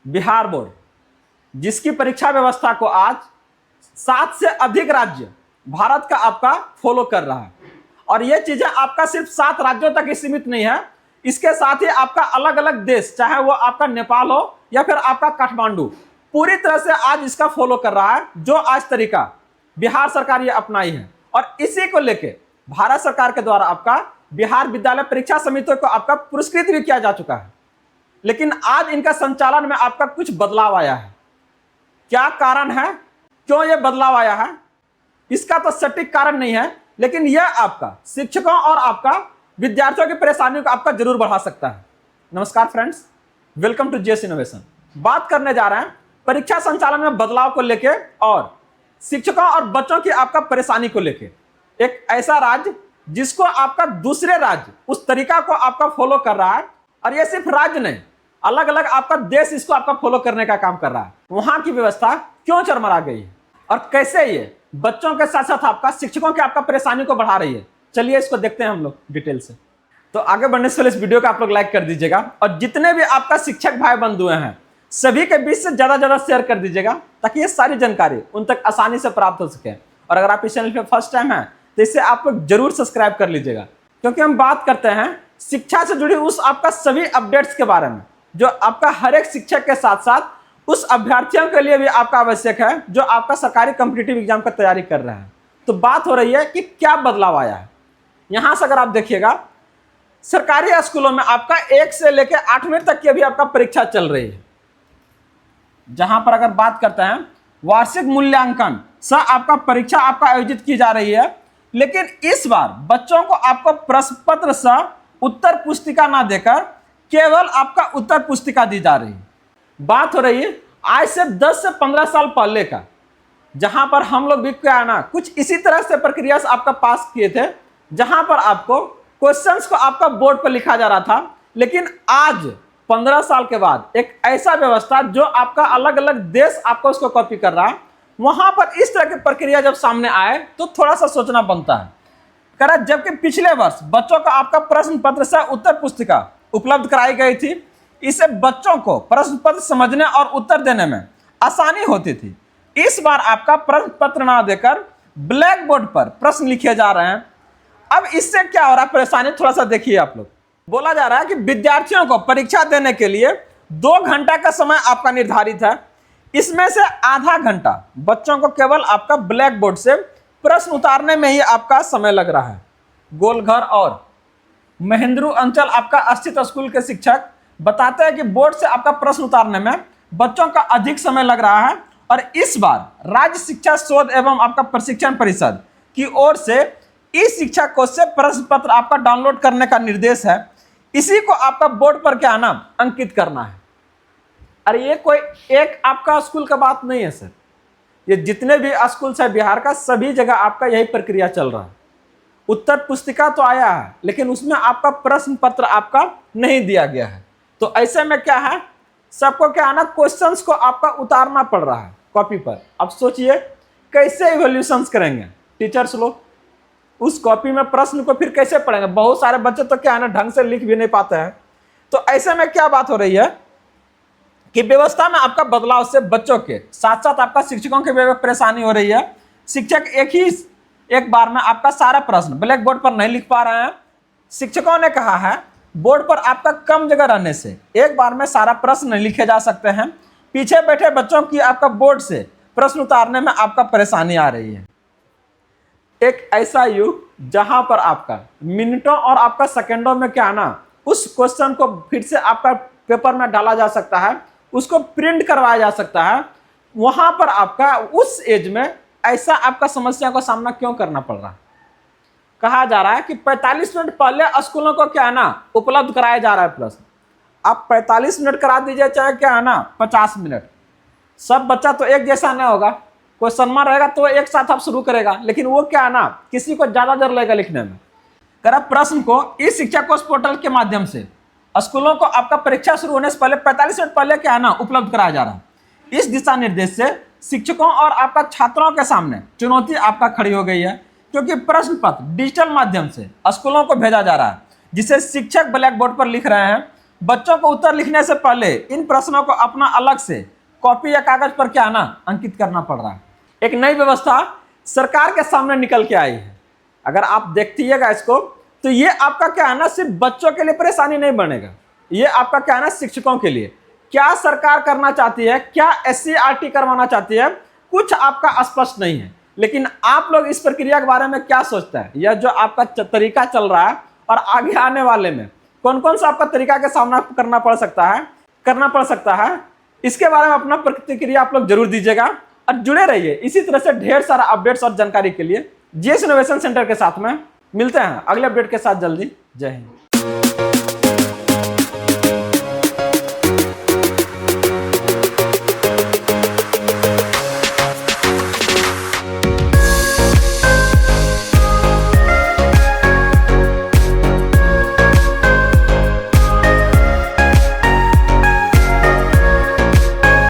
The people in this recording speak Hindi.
बिहार बोर्ड, जिसकी परीक्षा व्यवस्था को आज 7 से अधिक राज्य भारत का आपका फॉलो कर रहा है। और ये चीजें आपका सिर्फ 7 राज्यों तक ही सीमित नहीं है, इसके साथ ही आपका अलग अलग देश, चाहे वो आपका नेपाल हो या फिर आपका काठमांडू, पूरी तरह से आज इसका फॉलो कर रहा है, जो आज तरीका बिहार सरकार ये अपनाई है। और इसी को लेके भारत सरकार के द्वारा आपका बिहार विद्यालय परीक्षा समिति को आपका पुरस्कृत भी किया जा चुका है। लेकिन आज इनका संचालन में आपका कुछ बदलाव आया है। क्या कारण है, क्यों ये बदलाव आया है, इसका तो सटीक कारण नहीं है, लेकिन यह आपका शिक्षकों और आपका विद्यार्थियों की परेशानियों को आपका जरूर बढ़ा सकता है। नमस्कार friends, welcome to JS innovation. बात करने जा रहे हैं परीक्षा संचालन में बदलाव को लेके और शिक्षकों और बच्चों की आपका परेशानी को लेके। एक ऐसा राज्य जिसको आपका दूसरे राज्य उस तरीका को आपका फॉलो कर रहा है, और ये सिर्फ राज्य नहीं, अलग अलग आपका देश इसको आपका फॉलो करने का काम कर रहा है। वहां की व्यवस्था क्यों चरमरा गई है और कैसे ये बच्चों के साथ साथ आपका शिक्षकों की आपका परेशानी को बढ़ा रही है, चलिए इसको देखते हैं हम लोग डिटेल से। तो आगे बढ़ने से पहले इस वीडियो को आप लोग लाइक कर दीजिएगा, और जितने भी आपका शिक्षक भाई बंधु हैं सभी के बीच से ज्यादा शेयर कर दीजिएगा, ताकि ये सारी जानकारी उन तक आसानी से प्राप्त हो सके। और अगर आप इस चैनल पे फर्स्ट टाइम है तो इसे आप लोग जरूर सब्सक्राइब कर लीजिएगा, क्योंकि हम बात करते हैं शिक्षा से जुड़ी उस आपका सभी अपडेट्स के बारे में, जो आपका हर एक शिक्षक के साथ साथ उस अभ्यर्थियों के लिए भी आपका आवश्यक है जो आपका सरकारी कॉम्पिटिटिव एग्जाम का तैयारी कर रहे हैं। तो बात हो रही है कि क्या बदलाव आया है। यहां से अगर आप देखिएगा, सरकारी स्कूलों में आपका 1 से लेकर 8वीं तक की अभी आपका परीक्षा चल रही है, जहां पर अगर बात करते हैं वार्षिक मूल्यांकन सह आपका परीक्षा आपका आयोजित की जा रही है। लेकिन इस बार बच्चों को आपको प्रश्न पत्र सह उत्तर पुस्तिका ना देकर केवल आपका उत्तर पुस्तिका दी जा रही है। बात हो रही है आज से 10 से 15 साल पहले का, जहां पर हम लोग भी क्या ना कुछ इसी तरह से प्रक्रिया से आपका पास किए थे, जहां पर आपको क्वेश्चंस को आपका बोर्ड पर लिखा जा रहा था। लेकिन आज 15 साल के बाद एक ऐसा व्यवस्था जो आपका अलग अलग देश आपको उसको कॉपी कर रहा है, वहां पर इस तरह की प्रक्रिया जब सामने आए तो थोड़ा सा सोचना बनता है। करा जबकि पिछले वर्ष बच्चों का आपका प्रश्न पत्र से उत्तर पुस्तिका उपलब्ध कराई गई थी, इससे बच्चों को प्रश्न पत्र समझने और उत्तर देने में आसानी होती थी। इस बार आपका प्रश्न पत्र ना देकर ब्लैक बोर्ड पर प्रश्न लिखे जा रहे हैं। अब इससे क्या हो रहा है परेशानी, थोड़ा सा देखिए आप लोग। बोला जा रहा है कि विद्यार्थियों को परीक्षा देने के लिए 2 घंटा का समय आपका निर्धारित है, इसमें से आधा घंटा बच्चों को केवल आपका ब्लैक बोर्ड से प्रश्न उतारने में ही आपका समय लग रहा है। गोलघर और महेंद्रू अंचल आपका स्थित स्कूल के शिक्षक बताते हैं कि बोर्ड से आपका प्रश्न उतारने में बच्चों का अधिक समय लग रहा है। और इस बार राज्य शिक्षा शोध एवं आपका प्रशिक्षण परिषद की ओर से इस शिक्षा कोष से प्रश्न पत्र आपका डाउनलोड करने का निर्देश है। इसी को आपका बोर्ड पर क्या ना अंकित करना है। अरे ये कोई एक आपका स्कूल का बात नहीं है सर, ये जितने भी स्कूल है बिहार का, सभी जगह आपका यही प्रक्रिया चल रहा है। उत्तर पुस्तिका तो आया है, लेकिन उसमें आपका प्रश्न पत्र आपका नहीं दिया गया है। तो ऐसे में क्या है, सबको क्या है ना क्वेश्चंस को आपका उतारना पड़ रहा है कॉपी पर। अब सोचिए कैसे इवैल्यूएशंस करेंगे टीचर्स लोग, उस कॉपी में प्रश्न को फिर कैसे पढ़ेंगे। बहुत सारे बच्चे तो क्या है ना ढंग से लिख भी नहीं पाते हैं। तो ऐसे में क्या बात हो रही है कि व्यवस्था में आपका बदलाव से बच्चों के साथ साथ आपका शिक्षकों की भी परेशानी हो रही है। शिक्षक एक बार में आपका सारा प्रश्न ब्लैक बोर्ड पर नहीं लिख पा रहे हैं। शिक्षकों ने कहा है बोर्ड पर आपका कम जगह रहने से एक बार में सारा प्रश्न नहीं लिखे जा सकते हैं। पीछे बैठे बच्चों की आपका बोर्ड से प्रश्न उतारने में आपका परेशानी आ रही है। एक ऐसा युग जहां पर आपका मिनटों और आपका सेकंडों में क्या ना उस क्वेश्चन को फिर से आपका पेपर में डाला जा सकता है, उसको प्रिंट करवाया जा सकता है। वहां पर आपका उस एज में ऐसा आपका समस्या का सामना क्यों करना पड़ रहा है। कहा जा रहा है कि 45 मिनट पहले स्कूलों को क्या है ना उपलब्ध कराया जा रहा है प्रश्न। आप 45 मिनट करा दीजिए, चाहे क्या है ना 50 मिनट, सब बच्चा तो एक जैसा नहीं होगा। कोई सम्मान रहेगा तो एक साथ आप शुरू करेगा, लेकिन वो क्या है ना किसी को ज्यादा देर लगेगा लिखने में। करा प्रश्न को इस शिक्षा कोष पोर्टल के माध्यम से स्कूलों को आपका परीक्षा शुरू होने से पहले 45 मिनट पहले क्या है ना उपलब्ध कराया जा रहा है। इस दिशा निर्देश से शिक्षकों और आपका छात्रों के सामने चुनौती आपका खड़ी हो गई है, क्योंकि प्रश्न पत्र डिजिटल माध्यम से स्कूलों को भेजा जा रहा है, जिसे शिक्षक ब्लैक बोर्ड पर लिख रहे हैं। बच्चों को उत्तर लिखने से पहले इन प्रश्नों को अपना अलग से कॉपी या कागज पर क्या ना अंकित करना पड़ रहा है। एक नई व्यवस्था सरकार के सामने निकल के आई है। अगर आप देखिएगा इसको तो ये आपका क्या है ना, सिर्फ बच्चों के लिए परेशानी नहीं बनेगा, ये आपका क्या है ना, शिक्षकों के लिए। क्या सरकार करना चाहती है, क्या SCRT करवाना चाहती है, कुछ आपका स्पष्ट नहीं है। लेकिन आप लोग इस प्रक्रिया के बारे में क्या सोचते हैं? यह जो आपका तरीका चल रहा है और आगे आने वाले में कौन कौन सा आपका तरीका का सामना करना पड़ सकता है, इसके बारे में अपना प्रतिक्रिया आप लोग जरूर दीजिएगा और जुड़े रहिए इसी तरह से ढेर सारा अपडेट्स और जानकारी के लिए। GS इनोवेशन सेंटर के साथ में मिलते हैं अगले अपडेट के साथ जल्दी। जय हिंद।